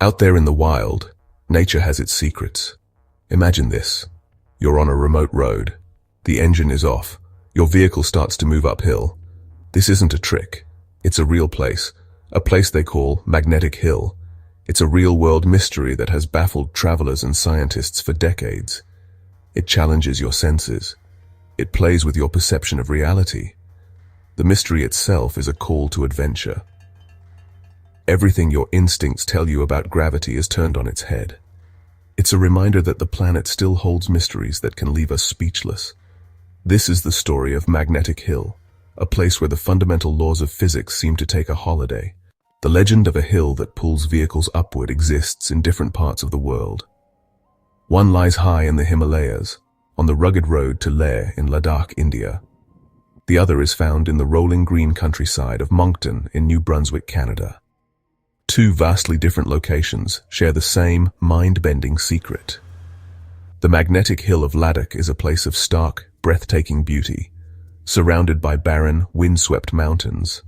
Out there in the wild, nature has its secrets. Imagine this. You're on a remote road. The engine is off. Your vehicle starts to move uphill. This isn't a trick. It's a real place. A place they call Magnetic Hill. It's a real-world mystery that has baffled travelers and scientists for decades. It challenges your senses. It plays with your perception of reality. The mystery itself is a call to adventure. Everything your instincts tell you about gravity is turned on its head. It's a reminder that the planet still holds mysteries that can leave us speechless. This is the story of Magnetic Hill, a place where the fundamental laws of physics seem to take a holiday. The legend of a hill that pulls vehicles upward exists in different parts of the world. One lies high in the Himalayas, on the rugged road to Allure in Ladakh, India. The other is found in the rolling green countryside of Moncton in New Brunswick, Canada. Two vastly different locations share the same mind-bending secret. The magnetic hill of Ladakh is a place of stark, breathtaking beauty, surrounded by barren, windswept mountains.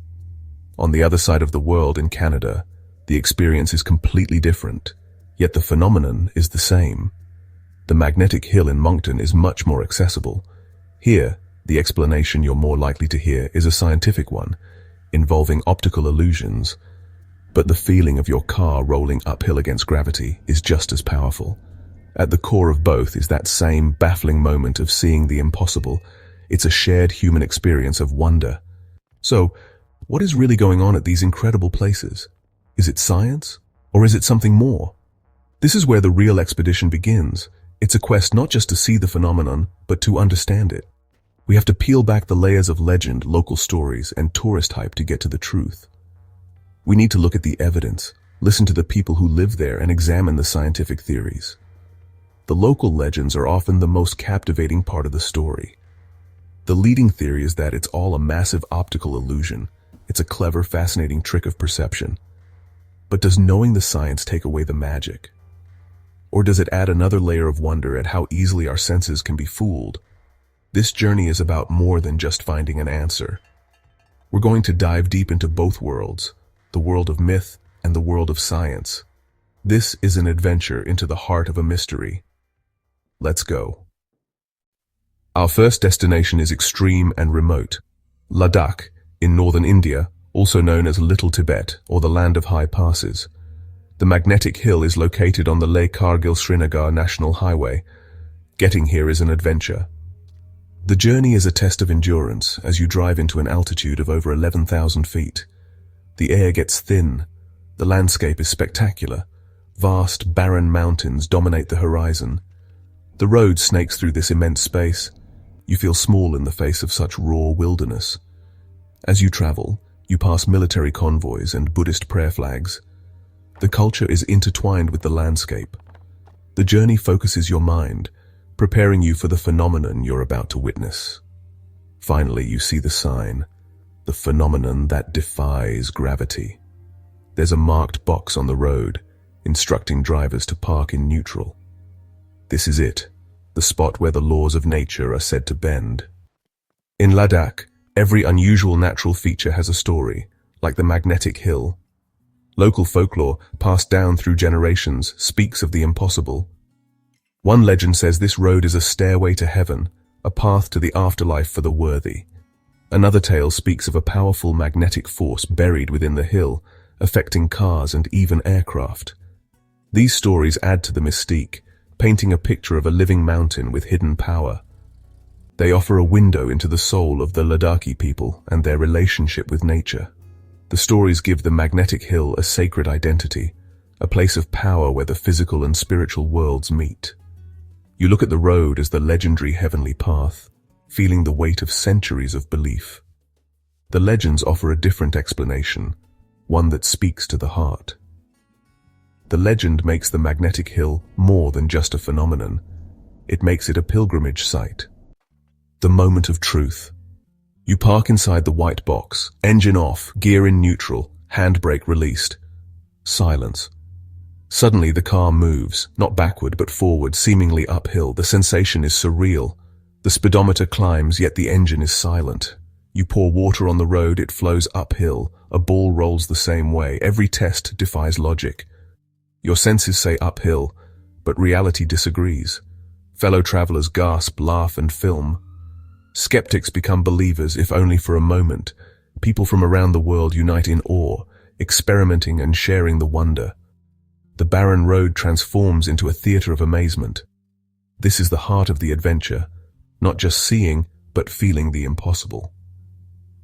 On the other side of the world in Canada, the experience is completely different, yet the phenomenon is the same. The magnetic hill in Moncton is much more accessible. Here, the explanation you're more likely to hear is a scientific one, involving optical illusions. But the feeling of your car rolling uphill against gravity is just as powerful. At the core of both is that same baffling moment of seeing the impossible. It's a shared human experience of wonder. So, what is really going on at these incredible places? Is it science? Or is it something more? This is where the real expedition begins. It's a quest not just to see the phenomenon, but to understand it. We have to peel back the layers of legend, local stories, and tourist hype to get to the truth. We need to look at the evidence, listen to the people who live there, and examine the scientific theories. The local legends are often the most captivating part of the story. The leading theory is that it's all a massive optical illusion. It's a clever, fascinating trick of perception. But does knowing the science take away the magic? Or does it add another layer of wonder at how easily our senses can be fooled? This journey is about more than just finding an answer. We're going to dive deep into both worlds, the world of myth and the world of science. This is an adventure into the heart of a mystery. Let's go. Our first destination is extreme and remote. Ladakh, in northern India, also known as Little Tibet or the Land of High Passes. The magnetic hill is located on the Leh-Kargil-Srinagar National Highway. Getting here is an adventure. The journey is a test of endurance as you drive into an altitude of over 11,000 feet. The air gets thin. The landscape is spectacular. Vast, barren mountains dominate the horizon. The road snakes through this immense space. You feel small in the face of such raw wilderness. As you travel, you pass military convoys and Buddhist prayer flags. The culture is intertwined with the landscape. The journey focuses your mind, preparing you for the phenomenon you're about to witness. Finally, you see the sign, the phenomenon that defies gravity. There's a marked box on the road, instructing drivers to park in neutral. This is it, the spot where the laws of nature are said to bend. In Ladakh, every unusual natural feature has a story, like the magnetic hill. Local folklore, passed down through generations, speaks of the impossible. One legend says this road is a stairway to heaven, a path to the afterlife for the worthy. Another tale speaks of a powerful magnetic force buried within the hill, affecting cars and even aircraft. These stories add to the mystique, painting a picture of a living mountain with hidden power. They offer a window into the soul of the Ladakhi people and their relationship with nature. The stories give the magnetic hill a sacred identity, a place of power where the physical and spiritual worlds meet. You look at the road as the legendary heavenly path, feeling the weight of centuries of belief. The legends offer a different explanation, one that speaks to the heart. The legend makes the magnetic hill more than just a phenomenon. It makes it a pilgrimage site. The moment of truth. You park inside the white box, engine off, gear in neutral, handbrake released. Silence. Suddenly the car moves, not backward but forward, seemingly uphill. The sensation is surreal. The speedometer climbs, yet the engine is silent. You pour water on the road, it flows uphill. A ball rolls the same way. Every test defies logic. Your senses say uphill, but reality disagrees. Fellow travelers gasp, laugh, and film. Skeptics become believers, if only for a moment. People from around the world unite in awe, experimenting and sharing the wonder. The barren road transforms into a theater of amazement. This is the heart of the adventure, not just seeing, but feeling the impossible.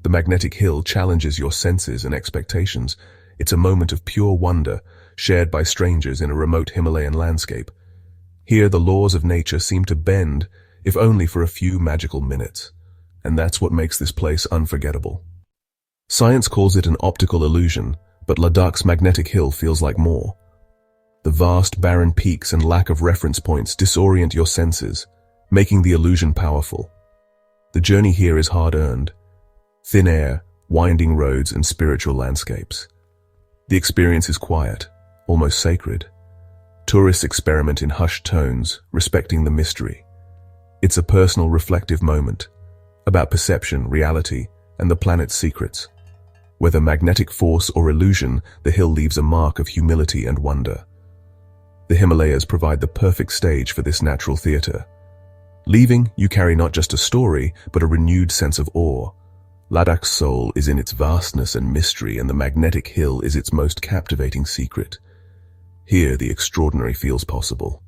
The magnetic hill challenges your senses and expectations. It's a moment of pure wonder, shared by strangers in a remote Himalayan landscape. Here, the laws of nature seem to bend, if only for a few magical minutes. And that's what makes this place unforgettable. Science calls it an optical illusion, but Ladakh's magnetic hill feels like more. The vast, barren peaks and lack of reference points disorient your senses, making the illusion powerful. The journey here is hard-earned. Thin air, winding roads, and spiritual landscapes. The experience is quiet, almost sacred. Tourists experiment in hushed tones, respecting the mystery. It's a personal, reflective moment, about perception, reality, and the planet's secrets. Whether magnetic force or illusion, the hill leaves a mark of humility and wonder. The Himalayas provide the perfect stage for this natural theater. Leaving, you carry not just a story, but a renewed sense of awe. Ladakh's soul is in its vastness and mystery, and the magnetic hill is its most captivating secret. Here, the extraordinary feels possible.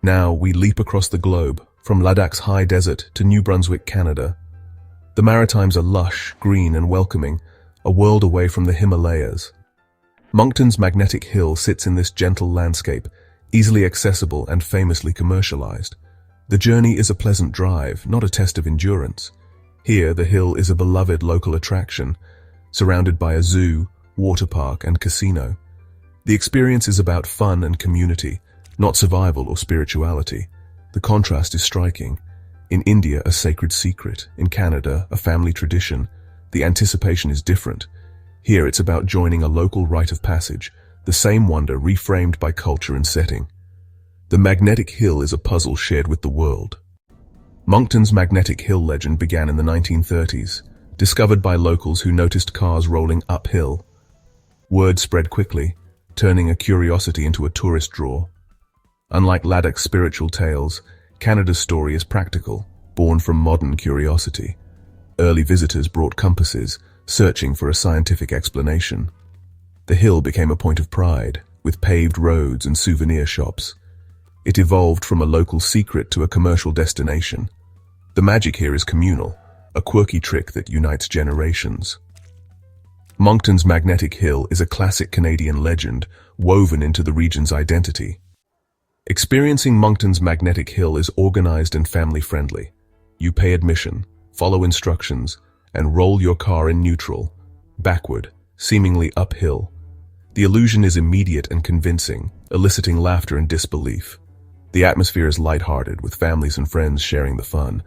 Now, we leap across the globe, from Ladakh's high desert to New Brunswick, Canada. The Maritimes are lush, green, and welcoming, a world away from the Himalayas. Moncton's magnetic hill sits in this gentle landscape, easily accessible and famously commercialized. The journey is a pleasant drive, not a test of endurance. Here, the hill is a beloved local attraction, surrounded by a zoo, water park, and casino. The experience is about fun and community, not survival or spirituality. The contrast is striking. In India, a sacred secret. In Canada, a family tradition. The anticipation is different. Here, it's about joining a local rite of passage, the same wonder reframed by culture and setting. The magnetic hill is a puzzle shared with the world. Moncton's magnetic hill legend began in the 1930s, discovered by locals who noticed cars rolling uphill. Word spread quickly, turning a curiosity into a tourist draw. Unlike Ladakh's spiritual tales, Canada's story is practical, born from modern curiosity. Early visitors brought compasses, searching for a scientific explanation. The hill became a point of pride, with paved roads and souvenir shops. It evolved from a local secret to a commercial destination. The magic here is communal, a quirky trick that unites generations. Moncton's magnetic hill is a classic Canadian legend, woven into the region's identity. Experiencing Moncton's magnetic hill is organized and family-friendly. You pay admission, follow instructions, and roll your car in neutral, backward, seemingly uphill. The illusion is immediate and convincing, eliciting laughter and disbelief. The atmosphere is lighthearted, with families and friends sharing the fun.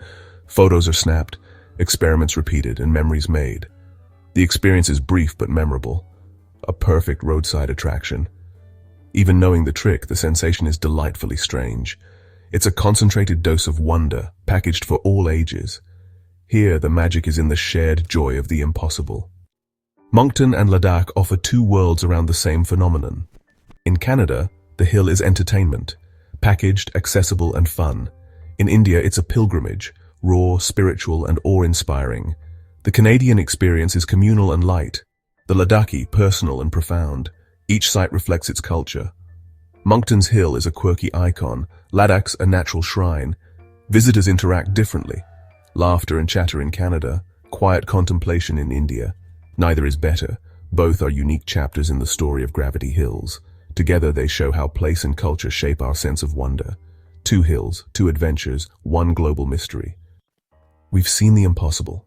Photos are snapped, experiments repeated, and memories made. The experience is brief but memorable, a perfect roadside attraction. Even knowing the trick, the sensation is delightfully strange. It's a concentrated dose of wonder, packaged for all ages. Here, the magic is in the shared joy of the impossible. Moncton and Ladakh offer two worlds around the same phenomenon. In Canada, the hill is entertainment, packaged, accessible, and fun. In India, it's a pilgrimage, raw, spiritual, and awe-inspiring. The Canadian experience is communal and light, the Ladakhi personal and profound. Each site reflects its culture. Moncton's hill is a quirky icon, Ladakh's a natural shrine. Visitors interact differently. Laughter and chatter in Canada, quiet contemplation in India. Neither is better. Both are unique chapters in the story of Gravity Hills. Together they show how place and culture shape our sense of wonder. Two hills, two adventures, one global mystery. We've seen the impossible.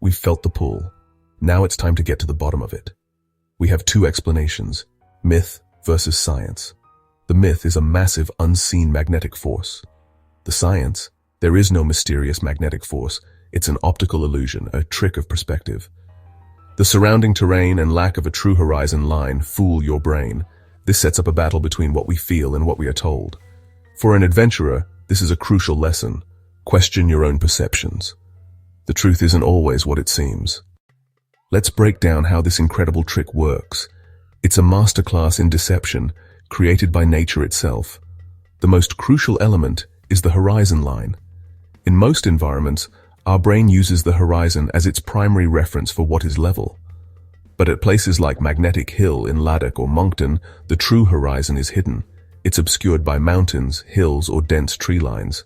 We've felt the pull. Now it's time to get to the bottom of it. We have two explanations, myth versus science. The myth is a massive, unseen magnetic force. The science, there is no mysterious magnetic force. It's an optical illusion, a trick of perspective. The surrounding terrain and lack of a true horizon line fool your brain. This sets up a battle between what we feel and what we are told. For an adventurer, this is a crucial lesson. Question your own perceptions. The truth isn't always what it seems. Let's break down how this incredible trick works. It's a masterclass in deception, created by nature itself. The most crucial element is the horizon line. In most environments, our brain uses the horizon as its primary reference for what is level. But at places like Magnetic Hill in Ladakh or Moncton, the true horizon is hidden. It's obscured by mountains, hills, or dense tree lines.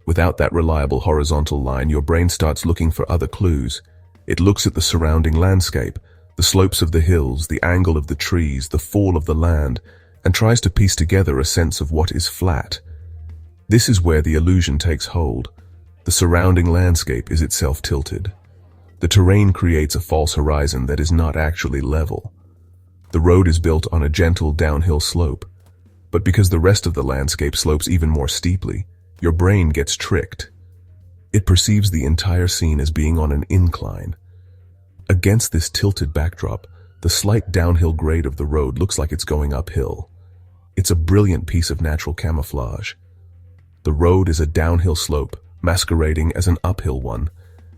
Without that reliable horizontal line, your brain starts looking for other clues. It looks at the surrounding landscape, the slopes of the hills, the angle of the trees, the fall of the land, and tries to piece together a sense of what is flat. This is where the illusion takes hold. The surrounding landscape is itself tilted. The terrain creates a false horizon that is not actually level. The road is built on a gentle downhill slope, but because the rest of the landscape slopes even more steeply, your brain gets tricked. It perceives the entire scene as being on an incline. Against this tilted backdrop, the slight downhill grade of the road looks like it's going uphill. It's a brilliant piece of natural camouflage. The road is a downhill slope, masquerading as an uphill one,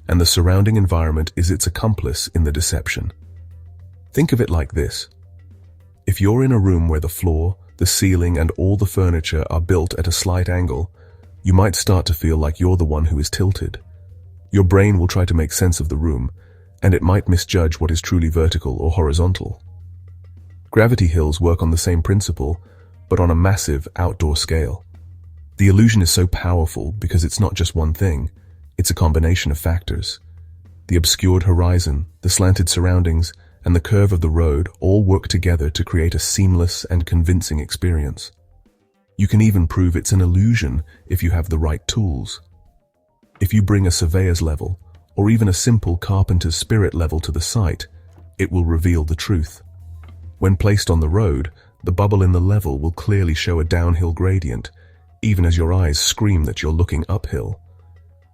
and the surrounding environment is its accomplice in the deception. Think of it like this. If you're in a room where the floor, the ceiling, and all the furniture are built at a slight angle, you might start to feel like you're the one who is tilted. Your brain will try to make sense of the room, and it might misjudge what is truly vertical or horizontal. Gravity hills work on the same principle, but on a massive outdoor scale. The illusion is so powerful because it's not just one thing, it's a combination of factors. The obscured horizon, the slanted surroundings, and the curve of the road all work together to create a seamless and convincing experience. You can even prove it's an illusion if you have the right tools. If you bring a surveyor's level, or even a simple carpenter's spirit level to the site, it will reveal the truth. When placed on the road, the bubble in the level will clearly show a downhill gradient, even as your eyes scream that you're looking uphill.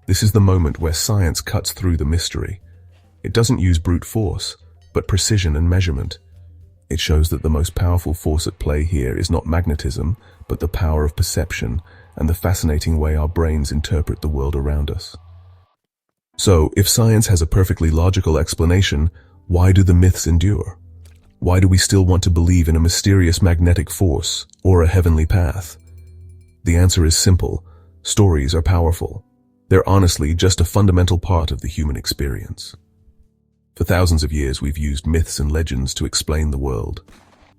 This is the moment where science cuts through the mystery. It doesn't use brute force, but precision and measurement. It shows that the most powerful force at play here is not magnetism, but the power of perception and the fascinating way our brains interpret the world around us. So, if science has a perfectly logical explanation, why do the myths endure? Why do we still want to believe in a mysterious magnetic force or a heavenly path? The answer is simple. Stories are powerful. They're honestly just a fundamental part of the human experience. For thousands of years, we've used myths and legends to explain the world,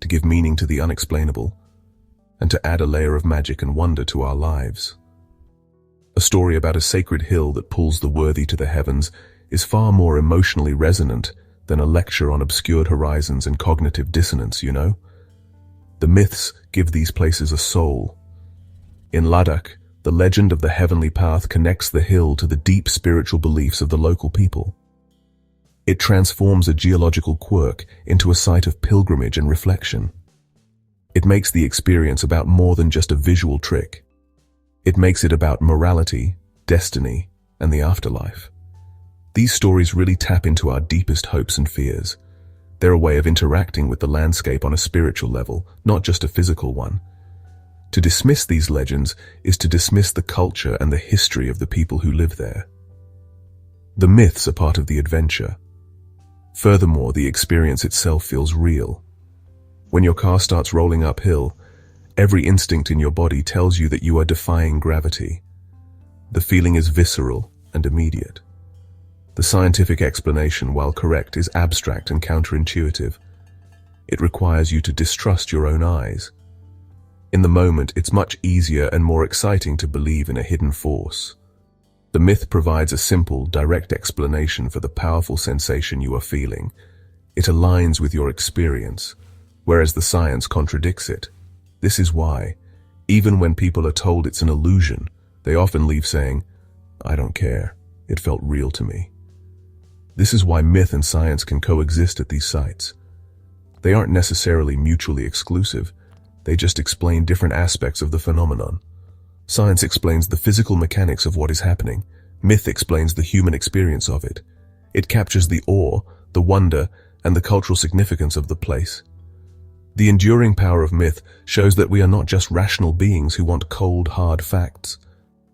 to give meaning to the unexplainable, and to add a layer of magic and wonder to our lives. A story about a sacred hill that pulls the worthy to the heavens is far more emotionally resonant than a lecture on obscured horizons and cognitive dissonance, you know? The myths give these places a soul. In Ladakh, the legend of the heavenly path connects the hill to the deep spiritual beliefs of the local people. It transforms a geological quirk into a site of pilgrimage and reflection. It makes the experience about more than just a visual trick. It makes it about morality, destiny, and the afterlife. These stories really tap into our deepest hopes and fears. They're a way of interacting with the landscape on a spiritual level, not just a physical one. To dismiss these legends is to dismiss the culture and the history of the people who live there. The myths are part of the adventure. Furthermore, the experience itself feels real. When your car starts rolling uphill, every instinct in your body tells you that you are defying gravity. The feeling is visceral and immediate. The scientific explanation, while correct, is abstract and counterintuitive. It requires you to distrust your own eyes. In the moment, it's much easier and more exciting to believe in a hidden force. The myth provides a simple, direct explanation for the powerful sensation you are feeling. It aligns with your experience, whereas the science contradicts it. This is why, even when people are told it's an illusion, they often leave saying, "I don't care, it felt real to me." This is why myth and science can coexist at these sites. They aren't necessarily mutually exclusive. They just explain different aspects of the phenomenon. Science explains the physical mechanics of what is happening. Myth explains the human experience of it. It captures the awe, the wonder, and the cultural significance of the place. The enduring power of myth shows that we are not just rational beings who want cold, hard facts.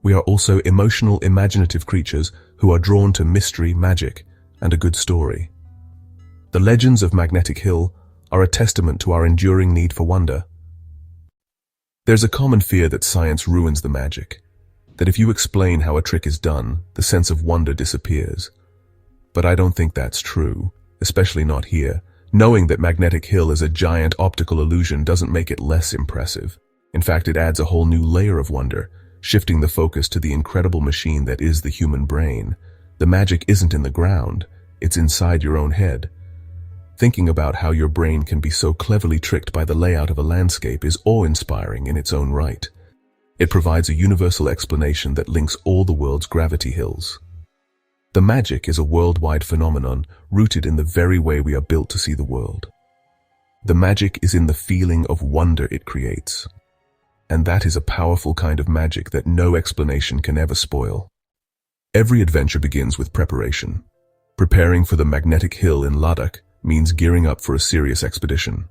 We are also emotional, imaginative creatures who are drawn to mystery, magic, and a good story. The legends of Magnetic Hill are a testament to our enduring need for wonder. There's a common fear that science ruins the magic, that if you explain how a trick is done, the sense of wonder disappears. But I don't think that's true, especially not here. Knowing that Magnetic Hill is a giant optical illusion doesn't make it less impressive. In fact, it adds a whole new layer of wonder, shifting the focus to the incredible machine that is the human brain. The magic isn't in the ground, it's inside your own head. Thinking about how your brain can be so cleverly tricked by the layout of a landscape is awe-inspiring in its own right. It provides a universal explanation that links all the world's gravity hills. The magic is a worldwide phenomenon rooted in the very way we are built to see the world. The magic is in the feeling of wonder it creates. And that is a powerful kind of magic that no explanation can ever spoil. Every adventure begins with preparation. Preparing for the Magnetic Hill in Ladakh means gearing up for a serious expedition.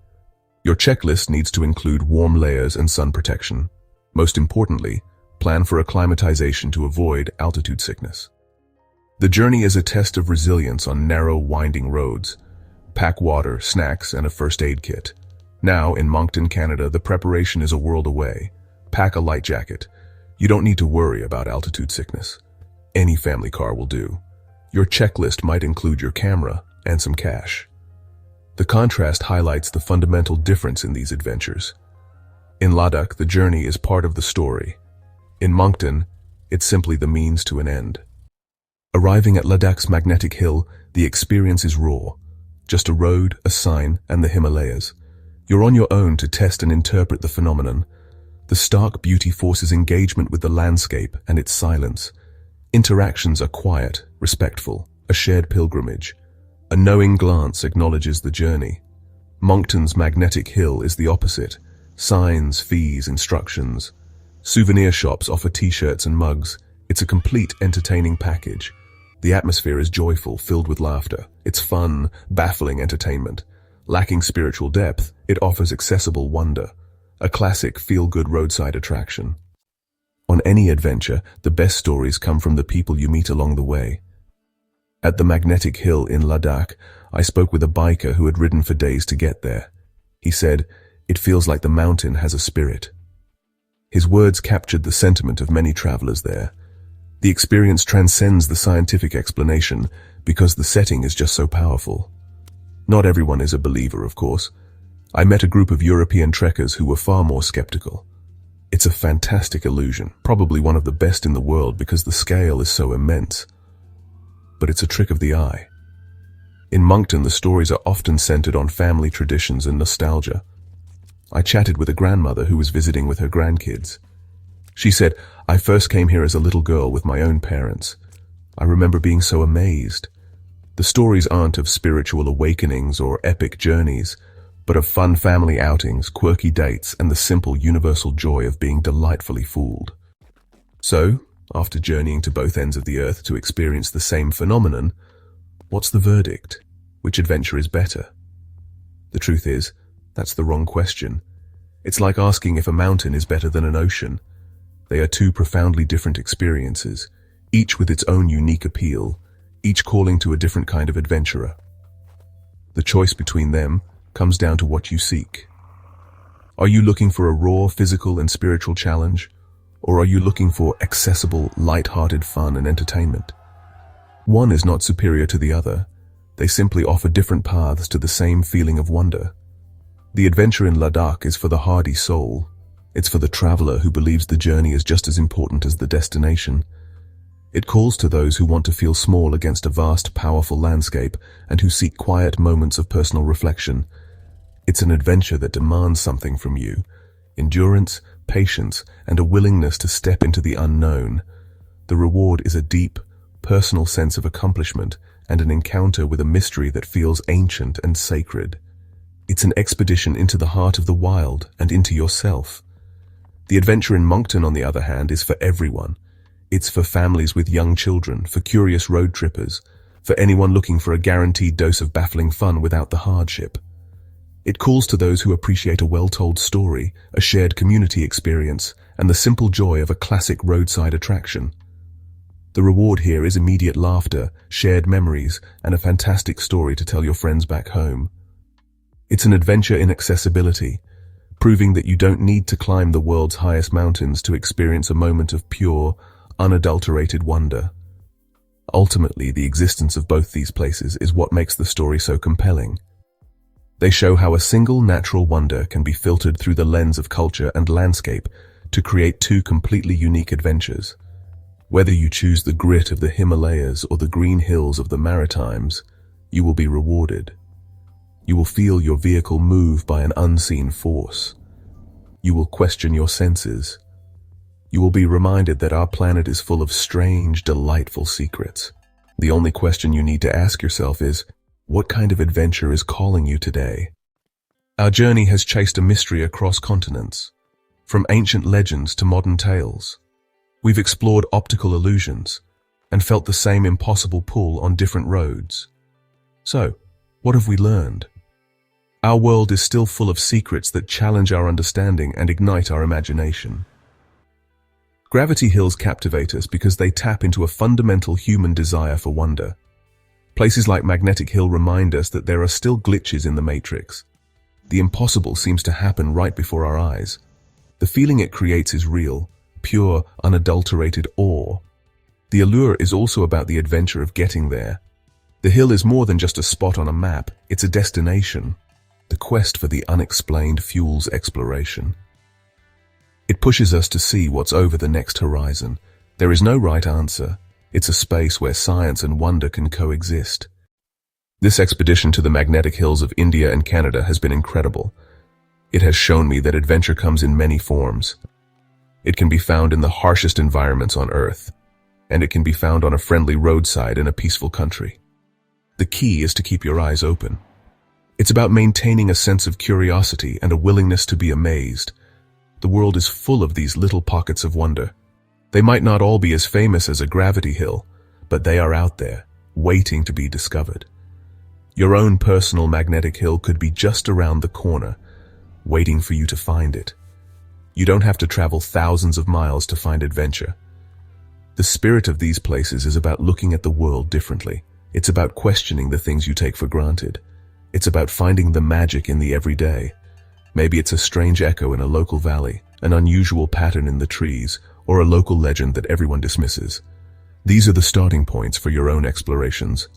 Your checklist needs to include warm layers and sun protection. Most importantly, plan for acclimatization to avoid altitude sickness. The journey is a test of resilience on narrow, winding roads. Pack water, snacks, and a first aid kit. Now, in Moncton, Canada, the preparation is a world away. Pack a light jacket. You don't need to worry about altitude sickness. Any family car will do. Your checklist might include your camera and some cash. The contrast highlights the fundamental difference in these adventures. In Ladakh, the journey is part of the story. In Moncton, it's simply the means to an end. Arriving at Ladakh's Magnetic Hill, the experience is raw. Just a road, a sign, and the Himalayas. You're on your own to test and interpret the phenomenon. The stark beauty forces engagement with the landscape and its silence. Interactions are quiet, respectful, a shared pilgrimage. A knowing glance acknowledges the journey. Moncton's Magnetic Hill is the opposite. Signs, fees, instructions. Souvenir shops offer t-shirts and mugs. It's a complete entertaining package. The atmosphere is joyful, filled with laughter. It's fun, baffling entertainment. Lacking spiritual depth, it offers accessible wonder. A classic feel-good roadside attraction. On any adventure, the best stories come from the people you meet along the way. At the Magnetic Hill in Ladakh, I spoke with a biker who had ridden for days to get there. He said, "It feels like the mountain has a spirit." His words captured the sentiment of many travelers there. The experience transcends the scientific explanation because the setting is just so powerful. Not everyone is a believer, of course. I met a group of European trekkers who were far more skeptical. It's a fantastic illusion, probably one of the best in the world because the scale is so immense. But it's a trick of the eye. In Moncton, the stories are often centered on family traditions and nostalgia. I chatted with a grandmother who was visiting with her grandkids. She said, "I first came here as a little girl with my own parents. I remember being so amazed. The stories aren't of spiritual awakenings or epic journeys, but of fun family outings, quirky dates, and the simple universal joy of being delightfully fooled." So, after journeying to both ends of the earth to experience the same phenomenon, what's the verdict? Which adventure is better? The truth is, that's the wrong question. It's like asking if a mountain is better than an ocean. They are two profoundly different experiences, each with its own unique appeal, each calling to a different kind of adventurer. The choice between them comes down to what you seek. Are you looking for a raw physical and spiritual challenge, or are you looking for accessible, light-hearted fun and entertainment? One is not superior to the other. They simply offer different paths to the same feeling of wonder. The adventure in Ladakh is for the hardy soul. It's for the traveler who believes the journey is just as important as the destination. It calls to those who want to feel small against a vast, powerful landscape and who seek quiet moments of personal reflection. It's an adventure that demands something from you: endurance, patience, and a willingness to step into the unknown. The reward is a deep, personal sense of accomplishment and an encounter with a mystery that feels ancient and sacred. It's an expedition into the heart of the wild and into yourself. The adventure in Moncton, on the other hand, is for everyone. It's for families with young children, for curious road trippers, for anyone looking for a guaranteed dose of baffling fun without the hardship. It calls to those who appreciate a well-told story, a shared community experience, and the simple joy of a classic roadside attraction. The reward here is immediate laughter, shared memories, and a fantastic story to tell your friends back home. It's an adventure in accessibility, proving that you don't need to climb the world's highest mountains to experience a moment of pure, unadulterated wonder. Ultimately, the existence of both these places is what makes the story so compelling. They show how a single natural wonder can be filtered through the lens of culture and landscape to create two completely unique adventures. Whether you choose the grit of the Himalayas or the green hills of the Maritimes, you will be rewarded. You will feel your vehicle move by an unseen force. You will question your senses. You will be reminded that our planet is full of strange, delightful secrets. The only question you need to ask yourself is, what kind of adventure is calling you today? Our journey has chased a mystery across continents, from ancient legends to modern tales. We've explored optical illusions and felt the same impossible pull on different roads. So, what have we learned? Our world is still full of secrets that challenge our understanding and ignite our imagination. Gravity hills captivate us because they tap into a fundamental human desire for wonder. Places like Magnetic Hill remind us that there are still glitches in the matrix. The impossible seems to happen right before our eyes. The feeling it creates is real, pure, unadulterated awe. The allure is also about the adventure of getting there. The hill is more than just a spot on a map, it's a destination. The quest for the unexplained fuels exploration. It pushes us to see what's over the next horizon. There is no right answer. It's a space where science and wonder can coexist. This expedition to the magnetic hills of India and Canada has been incredible. It has shown me that adventure comes in many forms. It can be found in the harshest environments on Earth, and it can be found on a friendly roadside in a peaceful country. The key is to keep your eyes open. It's about maintaining a sense of curiosity and a willingness to be amazed. The world is full of these little pockets of wonder. They might not all be as famous as a gravity hill, but they are out there, waiting to be discovered. Your own personal magnetic hill could be just around the corner, waiting for you to find it. You don't have to travel thousands of miles to find adventure. The spirit of these places is about looking at the world differently. It's about questioning the things you take for granted. It's about finding the magic in the everyday. Maybe it's a strange echo in a local valley, an unusual pattern in the trees, or a local legend that everyone dismisses. These are the starting points for your own explorations.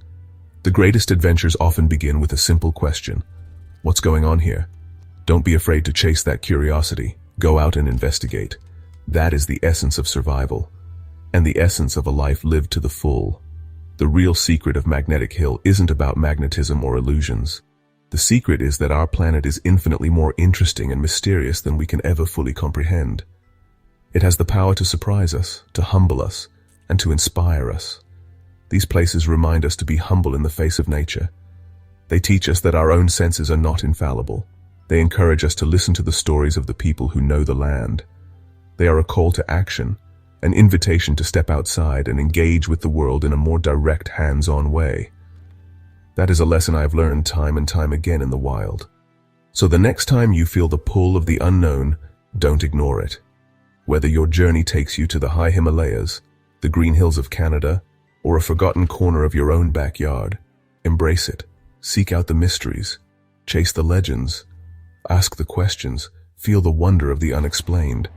The greatest adventures often begin with a simple question. What's going on here? Don't be afraid to chase that curiosity. Go out and investigate. That is the essence of survival, and the essence of a life lived to the full. The real secret of Magnetic Hill isn't about magnetism or illusions. The secret is that our planet is infinitely more interesting and mysterious than we can ever fully comprehend. It has the power to surprise us, to humble us, and to inspire us. These places remind us to be humble in the face of nature. They teach us that our own senses are not infallible. They encourage us to listen to the stories of the people who know the land. They are a call to action, an invitation to step outside and engage with the world in a more direct, hands-on way. That is a lesson I've learned time and time again in the wild. So the next time you feel the pull of the unknown, don't ignore it. Whether your journey takes you to the high Himalayas, the green hills of Canada, or a forgotten corner of your own backyard, embrace it. Seek out the mysteries. Chase the legends. Ask the questions. Feel the wonder of the unexplained.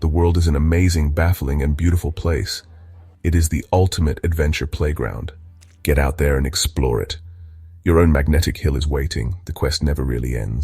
The world is an amazing, baffling, and beautiful place. It is the ultimate adventure playground. Get out there and explore it. Your own magnetic hill is waiting. The quest never really ends.